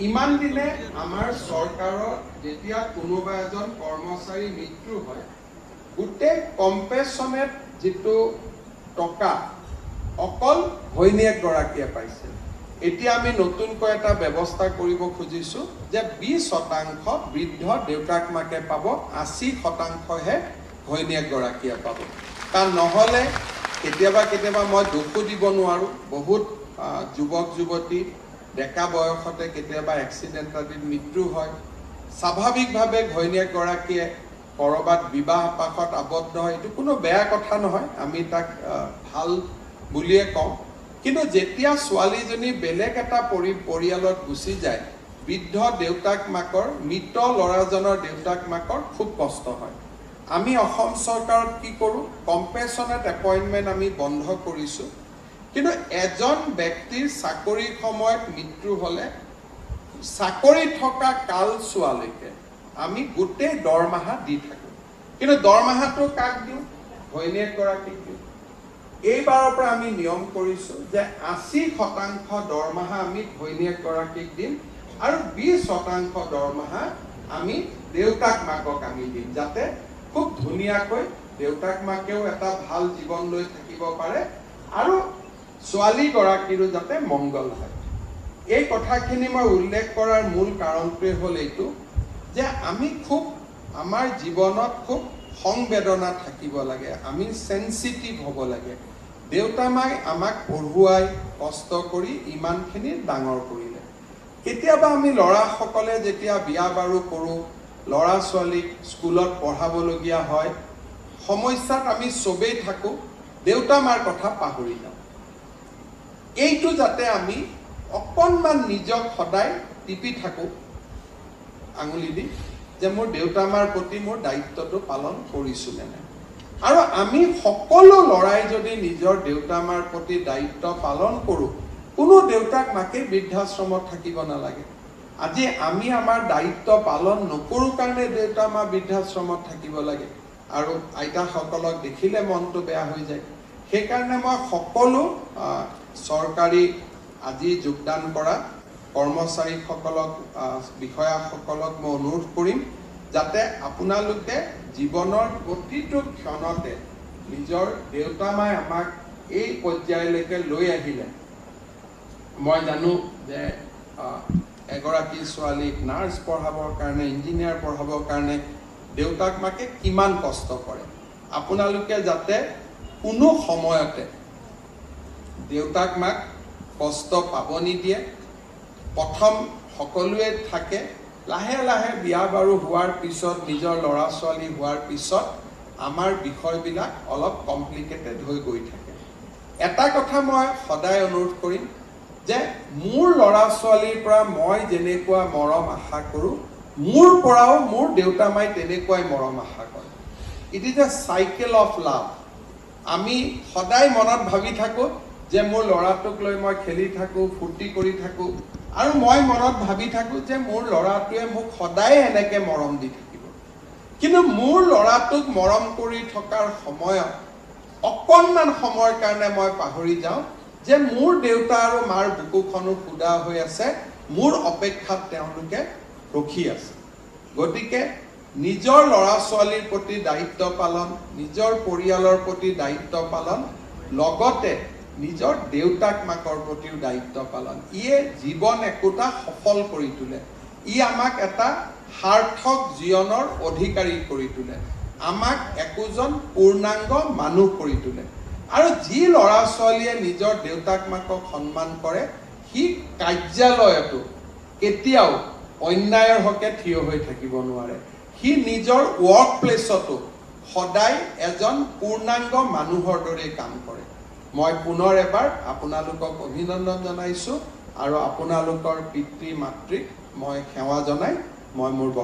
ইমান দিনে আমাৰ চৰকাৰৰ যেতিয়া কোনোবা এজন কৰ্মচাৰী মৃত্যু হয় গোটেই কম্পেনচনেট যেটো টকা অকল ঘৈণীয়েক গৰাকীয়ে পাইছে। এতিয়া আমি নতুনকৈ এটা ব্যৱস্থা কৰিব খুজিছো যে 20% বৃদ্ধ দেউতাক মাকে পাব, 80%হে ঘৈণীয়েক গৰাকীয়ে পাব। কাৰণ নহলে কেতিয়াবা মই দুখো দিব নোৱাৰো, বহুত যুৱক যুৱতী ডেকা বয়সতে কেতিয়াবা এক্সিডেন্ট আদিত মৃত্যু হয়। স্বাভাৱিকভাৱে ঘৈণীয়েক গৰাকীয়ে কৰবাত বিবাহ পাশত আবদ্ধ হয়, এইটো কোনো বেয়া কথা নহয়, আমি তাক ভাল বুলিয়ে কওঁ। কিন্তু যেতিয়া ছোৱালীজনী বেলেগ এটা পৰিয়ালত গুচি যায়, বৃদ্ধ দেউতাক মাকৰ, মৃত ল'ৰাজনৰ দেউতাক মাকৰ খুব কষ্ট হয়। আমি অসম চৰকাৰত কি কৰো, কম্পেনচনেট এপইণ্টমেণ্ট আমি বন্ধ কৰিছো। কিন্তু এজন ব্যক্তিৰ চাকৰিৰ সময়ত মৃত্যু হলে চাকৰি থকা কাল চোৱালৈকে আমি গোটেই দৰমহা দি থাকো। কিন্তু দৰমহাটো কাক দিওঁ? ঘৈণীয়েক গৰাকীক দিওঁ। এইবাৰৰ পৰা আমি নিয়ম কৰিছো যে 80% দৰমহা আমি ঘৈণীয়েক গৰাকীক দিম আৰু 20% দৰমহা আমি দেউতাক মাকক আমি দিম, যাতে খুব ধুনীয়াকৈ দেউতাক মাকেও এটা ভাল জীৱন লৈ থাকিব পাৰে আৰু ছোৱালী গৰাকীৰো যাতে মংগল হয়। এই কথাখিনি মই উল্লেখ কৰাৰ মূল কাৰণটোৱে হ'ল এইটো যে আমি খুব আমাৰ জীৱনত খুব সংবেদনা থাকিব লাগে, আমি সেনচিটিভ হ'ব লাগে। দেউতা মাই আমাক পঢ়ুৱাই কষ্ট কৰি ইমানখিনি ডাঙৰ কৰিলে। কেতিয়াবা আমি ল'ৰাসকলে যেতিয়া বিয়া বাৰু কৰোঁ, ল'ৰা ছোৱালীক স্কুলত পঢ়াবলগীয়া হয়, সমস্যাত আমি চবেই থাকোঁ, দেউতা মাৰ কথা পাহৰি যাওঁ। এইটো যাতে আমি অকণমান নিজক সদায় টিপি থাকোঁ আঙুলি দি, যে মোৰ দেউতা মাৰ প্ৰতি মোৰ দায়িত্বটো পালন কৰিছোঁ নে নাই। আৰু আমি সকলো ল'ৰাই যদি নিজৰ দেউতা মাৰ প্ৰতি দায়িত্ব পালন কৰোঁ, কোনো দেউতাক মাকে বৃদ্ধাশ্ৰমত থাকিব নালাগে। আজি আমি আমাৰ দায়িত্ব পালন নকৰোঁ কাৰণে দেউতা মা বৃদ্ধাশ্ৰমত থাকিব লাগে আৰু আইতাসকলক দেখিলে মনটো বেয়া হৈ যায়। সেইকাৰণে মই সকলো চৰকাৰী আজি যোগদান কৰা কৰ্মচাৰীসকলক, বিষয়াসকলক মই অনুৰোধ কৰিম যাতে আপোনালোকে জীৱনৰ প্ৰতিটো ক্ষণতে নিজৰ দেউতা মাই আমাক এই পৰ্যায়লৈকে লৈ আহিলে। মই জানো যে এগৰাকী ছোৱালীক নাৰ্ছ পঢ়াবৰ কাৰণে, ইঞ্জিনিয়াৰ পঢ়াবৰ কাৰণে দেউতাক মাকে কিমান কষ্ট কৰে। আপোনালোকে যাতে কোনো সময়তে দেউতাক মাক কষ্ট পাব নিদিয়ে। প্ৰথম সকলোৱে থাকে, লাহে লাহে বিয়া বাৰু হোৱাৰ পিছত, নিজৰ ল'ৰা ছোৱালী হোৱাৰ পিছত আমাৰ বিষয়বিলাক অলপ কমপ্লিকেটেড হৈ গৈ থাকে। এটা কথা মই সদায় অনুৰোধ কৰিম যে মোৰ ল'ৰা ছোৱালীৰ পৰা মই যেনেকুৱা মৰম আশা কৰোঁ, মোৰ পৰাও মোৰ দেউতা মাই তেনেকুৱাই মৰম আশা কৰে। It is a cycle of love. আমি সদায় মনত ভাবি থাকোঁ যে মোৰ ল'ৰাটোক লৈ মই খেলি থাকোঁ, ফূৰ্তি কৰি থাকোঁ, আৰু মই মনত ভাবি থাকোঁ যে মোৰ ল'ৰাটোৱে মোক সদায় এনেকৈ মৰম দি থাকিব। কিন্তু মোৰ ল'ৰাটোক মৰম কৰি থকাৰ সময়ত অকণমান সময়ৰ কাৰণে মই পাহৰি যাওঁ যে মোৰ দেউতা আৰু মাৰ বুকুখনো সুদা হৈ আছে, মোৰ অপেক্ষাত তেওঁলোকে ৰখি আছে। গতিকে নিজৰ ল'ৰা ছোৱালীৰ প্ৰতি দায়িত্ব পালন, নিজৰ পৰিয়ালৰ প্ৰতি দায়িত্ব পালন, লগতে নিজৰ দেউতাক মাকৰ প্ৰতিও দায়িত্ব পালন, ইয়ে জীৱন একোটা সফল কৰি তোলে। ই আমাক এটা সাৰ্থক জীৱনৰ অধিকাৰী কৰি তোলে, আমাক একোজন পূৰ্ণাংগ মানুহ কৰি তোলে। আৰু যি ল'ৰা ছোৱালীয়ে নিজৰ দেউতাক মাকক সন্মান কৰে, সি কাৰ্যালয়তো কেতিয়াও অন্যায়ৰ হকে থিয় হৈ থাকিব নোৱাৰে। সি নিজৰ ৱৰ্ক প্লেচতো সদায় এজন পূৰ্ণাংগ মানুহৰ দৰে কাম কৰে। মই পুনৰ এবাৰ আপোনালোকক অভিনন্দন জনাইছোঁ আৰু আপোনালোকৰ পিতৃ মাতৃক মই সেৱা জনাই মই মোৰ